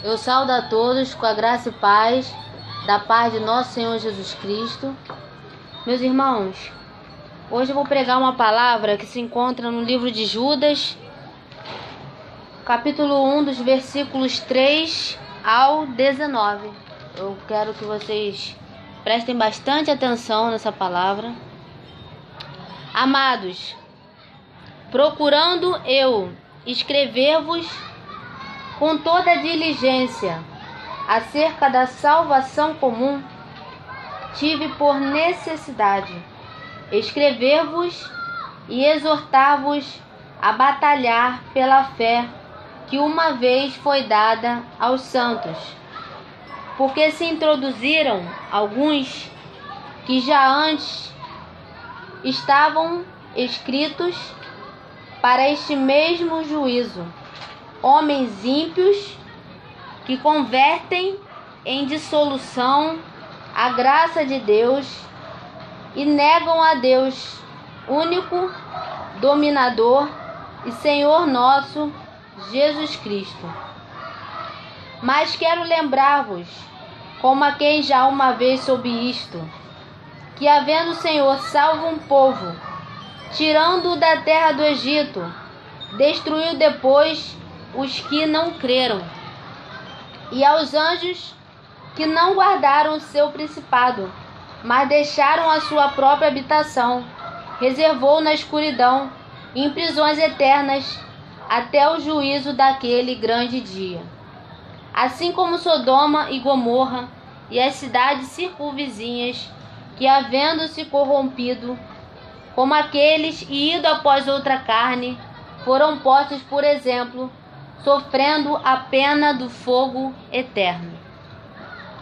Eu saúdo a todos com a graça e paz da paz de nosso Senhor Jesus Cristo. Meus irmãos, hoje eu vou pregar uma palavra que se encontra no livro de Judas, capítulo 1, dos versículos 3 ao 19. Eu quero que vocês prestem bastante atenção nessa palavra. Amados, procurando eu escrever-vos com toda a diligência acerca da salvação comum, tive por necessidade escrever-vos e exortar-vos a batalhar pela fé que uma vez foi dada aos santos, porque se introduziram alguns que já antes estavam escritos para este mesmo juízo, homens ímpios que convertem em dissolução a graça de Deus e negam a Deus, único dominador e Senhor nosso, Jesus Cristo. Mas quero lembrar-vos, como a quem já uma vez soube isto, que havendo o Senhor salvo um povo, tirando-o da terra do Egito, destruiu depois os que não creram, e aos anjos que não guardaram o seu principado, mas deixaram a sua própria habitação, reservou na escuridão, em prisões eternas, até o juízo daquele grande dia. Assim como Sodoma e Gomorra e as cidades circunvizinhas, que havendo-se corrompido, como aqueles e ido após outra carne, foram postos por exemplo, sofrendo a pena do fogo eterno.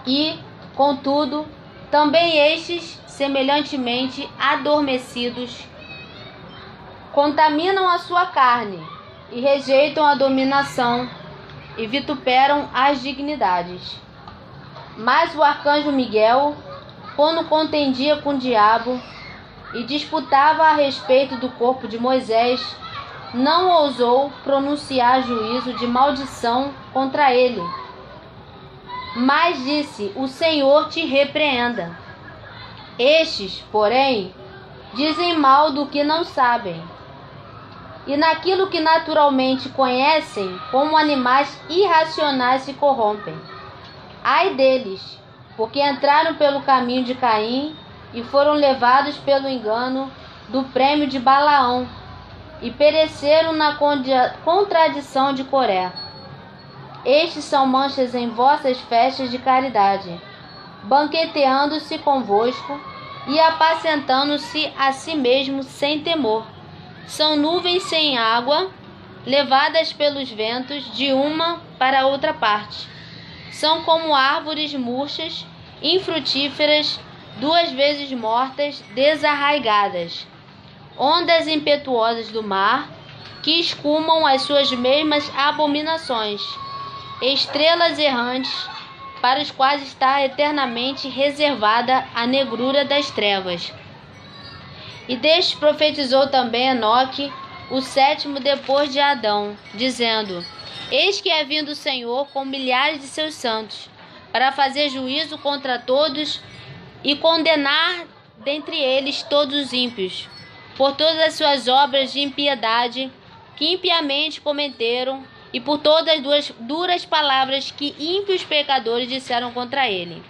E, contudo, também estes, semelhantemente adormecidos, contaminam a sua carne e rejeitam a dominação e vituperam as dignidades. Mas o arcanjo Miguel, quando contendia com o diabo e disputava a respeito do corpo de Moisés, não ousou pronunciar juízo de maldição contra ele, mas disse: o Senhor te repreenda. Estes, porém, dizem mal do que não sabem, e naquilo que naturalmente conhecem, como animais irracionais se corrompem. Ai deles, porque entraram pelo caminho de Caim e foram levados pelo engano do prêmio de Balaão, e pereceram na contradição de Coré. Estes são manchas em vossas festas de caridade, banqueteando-se convosco e apacentando-se a si mesmos sem temor. São nuvens sem água, levadas pelos ventos de uma para outra parte. São como árvores murchas, infrutíferas, duas vezes mortas, desarraigadas. Ondas impetuosas do mar, que escumam as suas mesmas abominações, estrelas errantes, para os quais está eternamente reservada a negrura das trevas. E deste profetizou também Enoque, o sétimo depois de Adão, dizendo: eis que é vindo o Senhor com milhares de seus santos, para fazer juízo contra todos e condenar dentre eles todos os ímpios, por todas as suas obras de impiedade que impiamente cometeram, e por todas as duras palavras que ímpios pecadores disseram contra ele.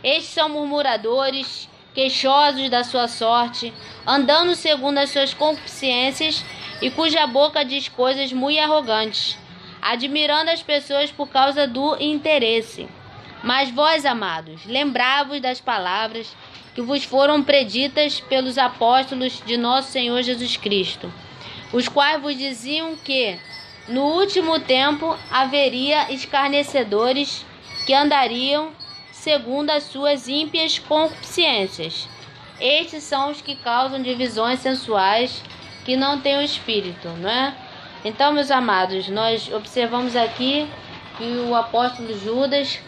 Estes são murmuradores, queixosos da sua sorte, andando segundo as suas concupiscências, e cuja boca diz coisas muito arrogantes, admirando as pessoas por causa do interesse. Mas vós, amados, lembrai-vos das palavras que vos foram preditas pelos apóstolos de nosso Senhor Jesus Cristo, os quais vos diziam que, no último tempo, haveria escarnecedores que andariam segundo as suas ímpias concupiscências. Estes são os que causam divisões sensuais, que não têm o Espírito, não é? Então, meus amados, nós observamos aqui que o apóstolo Judas,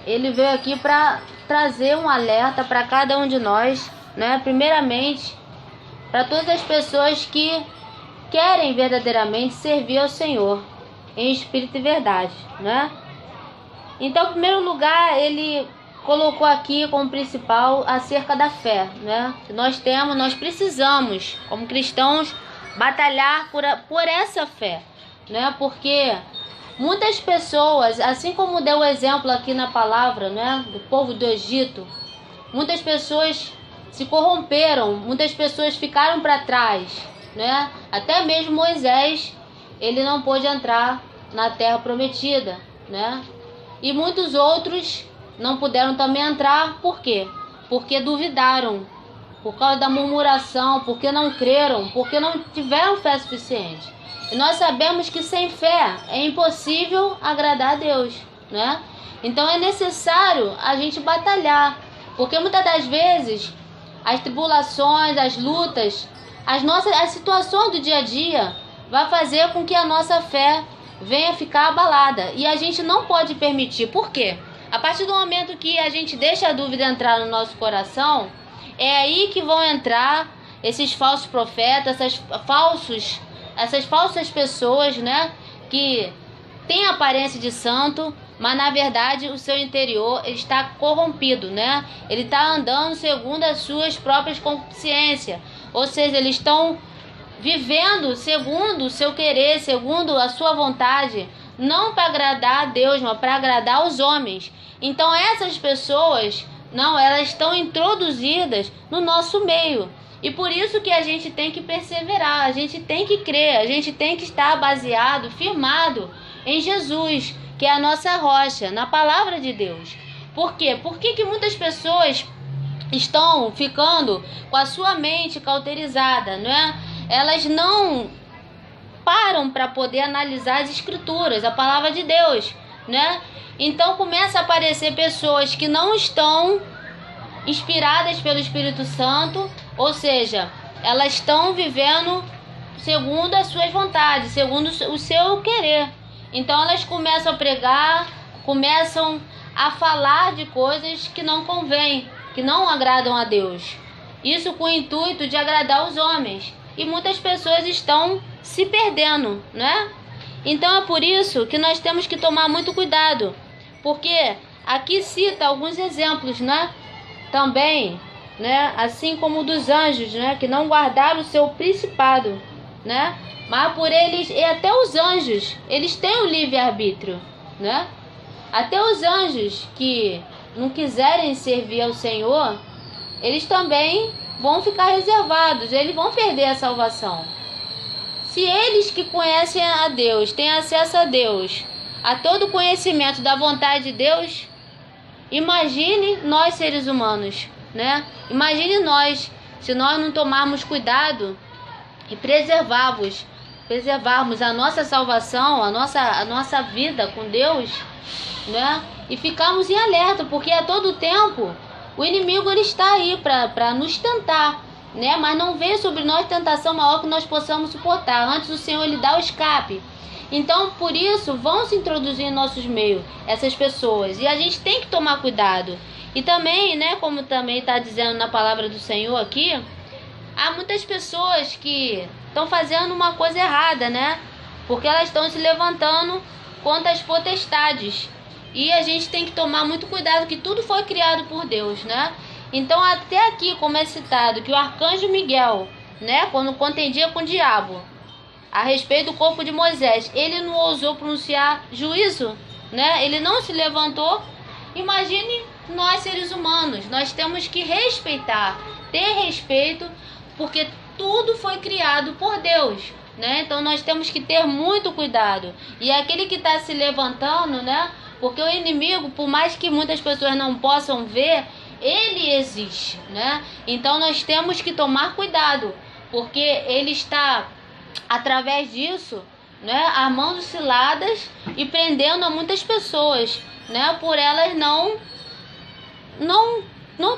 ele veio aqui para trazer um alerta para cada um de nós, né? Primeiramente, para todas as pessoas que querem verdadeiramente servir ao Senhor. em espírito e verdade, né? Então, em primeiro lugar, ele colocou aqui como principal acerca da fé, né? Que nós precisamos, como cristãos, batalhar por essa fé, né? Porque muitas pessoas, assim como deu o exemplo aqui na palavra, né, do povo do Egito, muitas pessoas se corromperam, muitas pessoas ficaram para trás, né? Até mesmo Moisés, ele não pôde entrar na terra prometida, né? E muitos outros não puderam também entrar, por quê? Porque duvidaram, por causa da murmuração, porque não creram, porque não tiveram fé suficiente. E nós sabemos que sem fé é impossível agradar a Deus, né? Então é necessário a gente batalhar, porque muitas das vezes as tribulações, as lutas, as situações do dia a dia vai fazer com que a nossa fé venha ficar abalada. E a gente não pode permitir. Por quê? A partir do momento que a gente deixa a dúvida entrar no nosso coração, é aí que vão entrar esses falsos profetas, essas falsas pessoas, né, que têm aparência de santo, mas na verdade o seu interior ele está corrompido, né? Ele está andando segundo as suas próprias consciências, ou seja, eles estão vivendo segundo o seu querer, segundo a sua vontade, não para agradar a Deus, mas para agradar os homens. Então essas pessoas, não, elas estão introduzidas no nosso meio. E por isso que a gente tem que perseverar, a gente tem que crer, a gente tem que estar baseado, firmado em Jesus, que é a nossa rocha, na palavra de Deus. Por quê? Por que muitas pessoas estão ficando com a sua mente cauterizada, não é? Elas não param para poder analisar as escrituras, a palavra de Deus, né? Então começa a aparecer pessoas que não estão inspiradas pelo Espírito Santo, ou seja, elas estão vivendo segundo as suas vontades, segundo o seu querer. Então elas começam a pregar, começam a falar de coisas que não convêm, que não agradam a Deus. Isso com o intuito de agradar os homens. E muitas pessoas estão se perdendo, né? Então é por isso que nós temos que tomar muito cuidado, porque aqui cita alguns exemplos, né? Também, né? Assim como dos anjos, né? Que não guardaram o seu principado, né? Mas por eles, e até os anjos, eles têm o livre-arbítrio, né? Até os anjos que não quiserem servir ao Senhor, eles também vão ficar reservados, eles vão perder a salvação. Se eles que conhecem a Deus, têm acesso a Deus, a todo o conhecimento da vontade de Deus, imagine nós seres humanos, né? Imagine nós, se nós não tomarmos cuidado e preservarmos a nossa salvação, a nossa vida com Deus, né? E ficarmos em alerta, porque a todo tempo o inimigo ele está aí para nos tentar, né? Mas não vem sobre nós tentação maior que nós possamos suportar. Antes o Senhor ele dá o escape. Então, por isso, vão se introduzir em nossos meios essas pessoas. E a gente tem que tomar cuidado. E também, né, como também está dizendo na palavra do Senhor aqui, há muitas pessoas que estão fazendo uma coisa errada, né? Porque elas estão se levantando contra as potestades. E a gente tem que tomar muito cuidado, que tudo foi criado por Deus, né? Então, até aqui, como é citado, que o arcanjo Miguel, né, quando contendia com o diabo, a respeito do corpo de Moisés, ele não ousou pronunciar juízo, né? Ele não se levantou. Imagine nós, seres humanos, nós temos que respeitar, ter respeito, porque tudo foi criado por Deus, né? Então, nós temos que ter muito cuidado. E aquele que está se levantando, né? Porque o inimigo, por mais que muitas pessoas não possam ver, ele existe, né? Então nós temos que tomar cuidado, porque ele está, através disso, né, armando ciladas e prendendo a muitas pessoas, né? Por elas não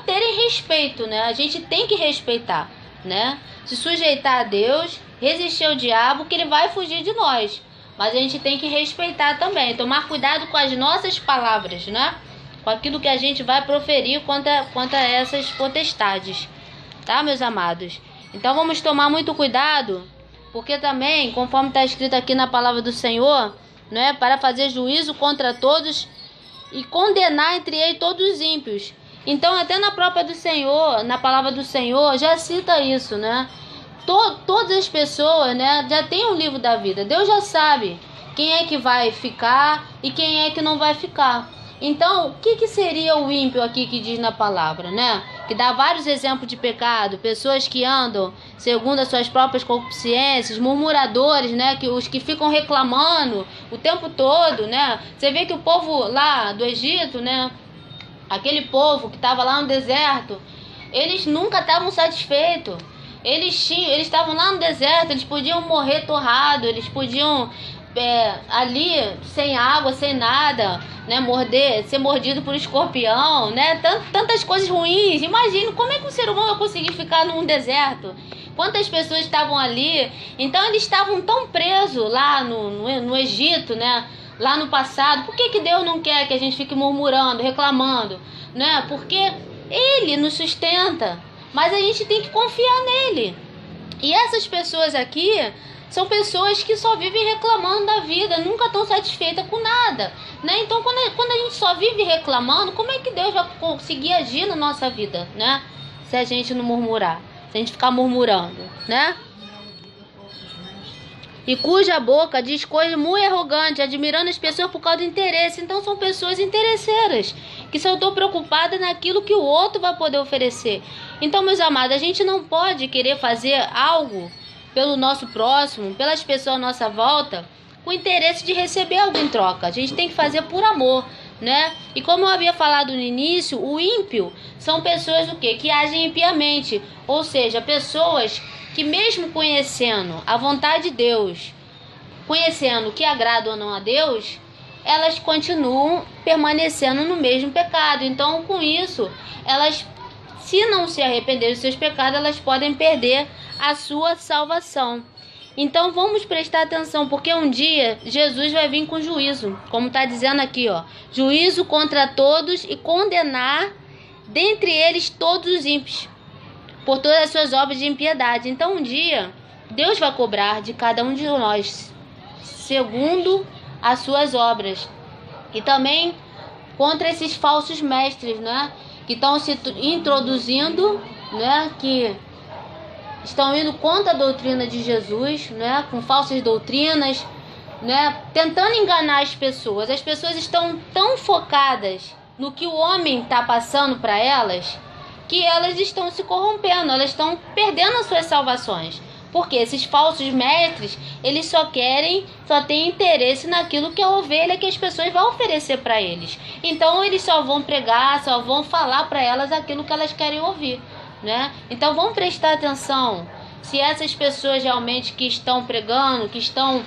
terem respeito, né? A gente tem que respeitar, né? Se sujeitar a Deus, resistir ao diabo, que ele vai fugir de nós. Mas a gente tem que respeitar também, tomar cuidado com as nossas palavras, né? Com aquilo que a gente vai proferir quanto a essas potestades, tá, meus amados? Então vamos tomar muito cuidado, porque também, conforme está escrito aqui na palavra do Senhor, né, para fazer juízo contra todos e condenar entre eles todos os ímpios. Então, até na própria do Senhor, na palavra do Senhor, já cita isso, né? Todas as pessoas, né, já tem um livro da vida. Deus já sabe quem é que vai ficar e quem é que não vai ficar. Então, o que seria o ímpio aqui que diz na palavra, né? Que dá vários exemplos de pecado, pessoas que andam segundo as suas próprias concupiscências, murmuradores, né? Que os que ficam reclamando o tempo todo, né? Você vê que o povo lá do Egito, né? Aquele povo que estava lá no deserto, eles nunca estavam satisfeitos. Eles estavam lá no deserto, eles podiam morrer torrado, eles podiam ali sem água, sem nada, né, ser mordido por escorpião, né, tantas coisas ruins. Imagina como é que um ser humano vai conseguir ficar num deserto. Quantas pessoas estavam ali. Então eles estavam tão presos lá no Egito, né, lá no passado. Por que Deus não quer que a gente fique murmurando, reclamando, né? Porque Ele nos sustenta, mas a gente tem que confiar nele. E essas pessoas aqui são pessoas que só vivem reclamando da vida, nunca estão satisfeitas com nada, né? Então, quando a gente só vive reclamando, como é que Deus vai conseguir agir na nossa vida, né? Se a gente não murmurar, se a gente ficar murmurando, né? E cuja boca diz coisas muito arrogantes, admirando as pessoas por causa do interesse. Então, são pessoas interesseiras, que só estão preocupadas naquilo que o outro vai poder oferecer. Então, meus amados, a gente não pode querer fazer algo pelo nosso próximo, pelas pessoas à nossa volta, com interesse de receber algo em troca. A gente tem que fazer por amor, né? E como eu havia falado no início, o ímpio são pessoas o quê? Que agem impiamente, ou seja, pessoas que mesmo conhecendo a vontade de Deus, conhecendo o que agrada ou não a Deus, elas continuam permanecendo no mesmo pecado. Então, com isso, elas, se não se arrependerem dos seus pecados, elas podem perder a sua salvação. Então vamos prestar atenção, porque um dia Jesus vai vir com juízo, como está dizendo aqui, ó, juízo contra todos e condenar dentre eles todos os ímpios, por todas as suas obras de impiedade. Então um dia Deus vai cobrar de cada um de nós, segundo as suas obras. E também contra esses falsos mestres, né, que estão se introduzindo, né, que estão indo contra a doutrina de Jesus, né, com falsas doutrinas, né, tentando enganar as pessoas. As pessoas estão tão focadas no que o homem está passando para elas, que elas estão se corrompendo, elas estão perdendo as suas salvações. Porque esses falsos mestres, eles só têm interesse naquilo que é a ovelha que as pessoas vão oferecer para eles. Então eles só vão pregar, só vão falar para elas aquilo que elas querem ouvir, né? Então vamos prestar atenção se essas pessoas realmente que estão pregando, que estão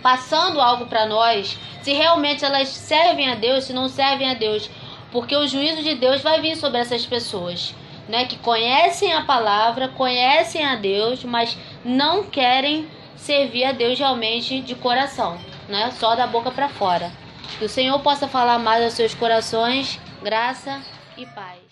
passando algo para nós, se realmente elas servem a Deus, se não servem a Deus, porque o juízo de Deus vai vir sobre essas pessoas, né, que conhecem a palavra, conhecem a Deus, mas não querem servir a Deus realmente de coração, né, só da boca para fora. Que o Senhor possa falar mais aos seus corações, graça e paz.